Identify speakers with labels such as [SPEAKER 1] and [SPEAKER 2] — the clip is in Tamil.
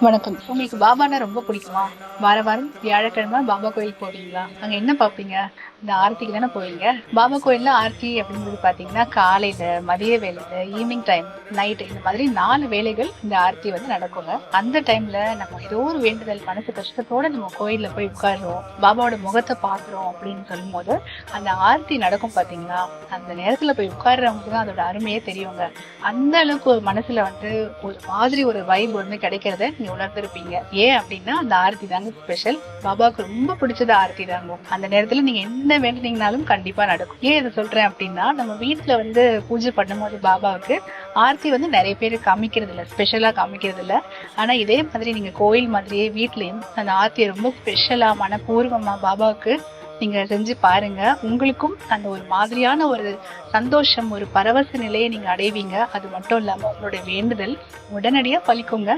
[SPEAKER 1] வணக்கம். உங்களுக்கு பாபான்னா ரொம்ப பிடிக்குமா? வார வாரம் வியாழக்கிழமை பாபா கோயில் போவீங்களா? அங்க என்ன பார்ப்பீங்க? இந்த ஆரத்திக்கு தானே போவீங்க. பாபா கோயில்ல ஆர்த்தி அப்படிங்கிறது பாத்தீங்கன்னா காலையில, மதிய வேலையில, ஈவினிங் டைம், நைட் இந்த மாதிரி 4 வேலைகள் இந்த ஆர்த்தி வந்து நடக்குங்க. அந்த டைம்ல நம்ம ஏதோ ஒரு வேண்டுதல் மனசு கஷ்டத்தோட நம்ம கோயில்ல போய் உட்கார்றோம், பாபாவோட முகத்தை பாக்குறோம் அப்படின்னு சொல்லும் போது அந்த ஆர்த்தி நடக்கும் பாத்தீங்களா, அந்த நேரத்துல போய் உட்கார்றவங்களுக்கு தான் அதோட அருமையே தெரியுங்க. அந்த அளவுக்கு ஒரு மனசுல வந்து ஒரு மாதிரி ஒரு வைப் வந்து கிடைக்கிறத நீங்க உணர்ந்திருப்பீங்க. ஏன் அப்படின்னா அந்த ஆரத்தி தாங்க ஸ்பெஷல். பாபாவுக்கு ரொம்ப பிடிச்சது ஆரத்தி தாங்க. அந்த நேரத்துல நீங்க என்ன வேண்டினீங்கனாலும் கண்டிப்பா நடக்கும். ஏன் இதை சொல்றேன் அப்படின்னா, நம்ம வீட்டுல வந்து பூஜை பண்ணும்போது பாபாவுக்கு ஆர்த்தி வந்து நிறைய பேர் காமிக்கிறது இல்ல, ஸ்பெஷலா காமிக்கிறது இல்ல. ஆனா இதே மாதிரி நீங்க கோயில் மாதிரியே வீட்லயும் அந்த ஆர்த்தியை ரொம்ப ஸ்பெஷலா மனப்பூர்வமா பாபாவுக்கு நீங்க செஞ்சு பாருங்க. உங்களுக்கும் அந்த ஒரு மாதிரியான ஒரு சந்தோஷம், ஒரு பரவச நிலையை நீங்க அடைவீங்க. அது மட்டும் இல்லாம உங்களுடைய வேண்டுதல் உடனடியா பலிக்குங்க.